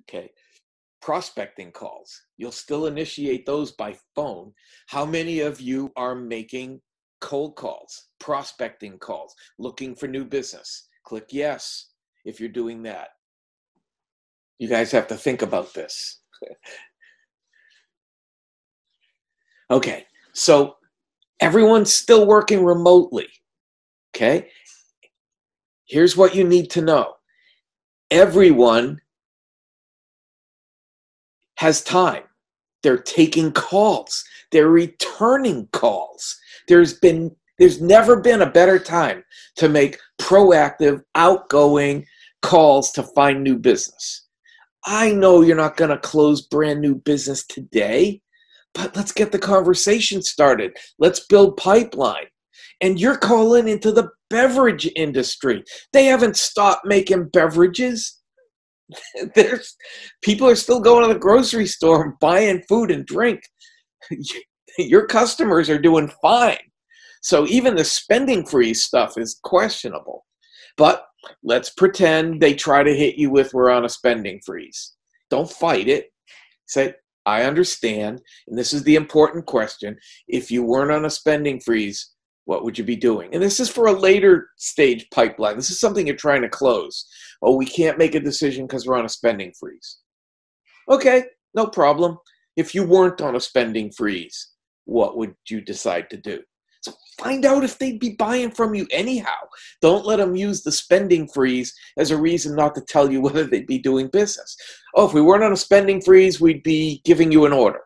Okay. Prospecting calls, you'll still initiate those by phone. How many of you are making cold calls, prospecting calls, looking for new business? Click yes if you're doing that. You guys have to think about this. Okay, so everyone's still working remotely. Okay, here's what you need to know. Everyone has time. They're taking calls. They're returning calls. There's never been a better time to make proactive, outgoing calls to find new business. I know you're not going to close brand new business today, but let's get the conversation started. Let's build pipeline. And you're calling into the beverage industry. They haven't stopped making beverages. People are still going to the grocery store and buying food and drink. Your customers are doing fine. So even the spending freeze stuff is questionable. But let's pretend they try to hit you with, we're on a spending freeze. Don't fight it. Say, I understand. And this is the important question. If you weren't on a spending freeze, what would you be doing? And this is for a later stage pipeline. This is something you're trying to close. Oh, we can't make a decision because we're on a spending freeze. Okay, no problem. If you weren't on a spending freeze, what would you decide to do? So find out if they'd be buying from you anyhow. Don't let them use the spending freeze as a reason not to tell you whether they'd be doing business. Oh, if we weren't on a spending freeze, we'd be giving you an order.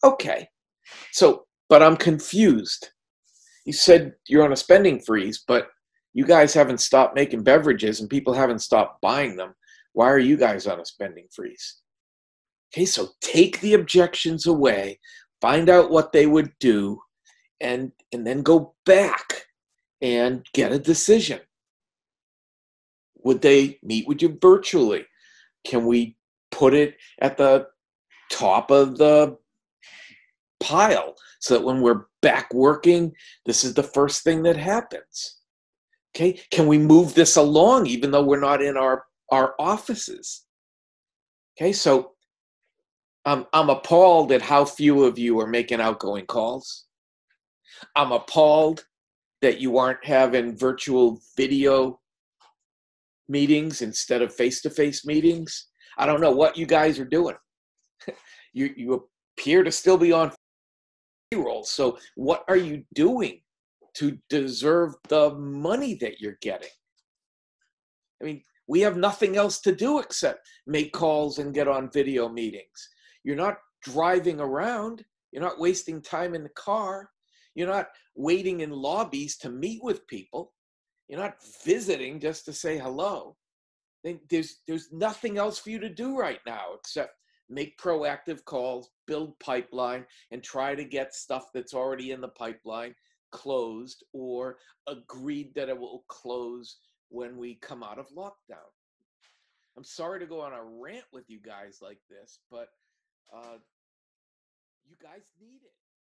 Okay, but I'm confused. You said you're on a spending freeze, but you guys haven't stopped making beverages and people haven't stopped buying them. Why are you guys on a spending freeze? Okay, so take the objections away, find out what they would do, and then go back and get a decision. Would they meet with you virtually? Can we put it at the top of the pile so that when we're back working, this is the first thing that happens? Okay, can we move this along even though we're not in our offices? Okay, so I'm appalled at how few of you are making outgoing calls. I'm appalled that you aren't having virtual video meetings instead of face-to-face meetings. I don't know what you guys are doing. You appear to still be on payroll. So what are you doing to deserve the money that you're getting? I mean, we have nothing else to do except make calls and get on video meetings. You're not driving around. You're not wasting time in the car. You're not waiting in lobbies to meet with people. You're not visiting just to say hello. There's nothing else for you to do right now except make proactive calls, build pipeline, and try to get stuff that's already in the pipeline closed or agreed that it will close when we come out of lockdown. I'm sorry to go on a rant with you guys like this, but you guys need it.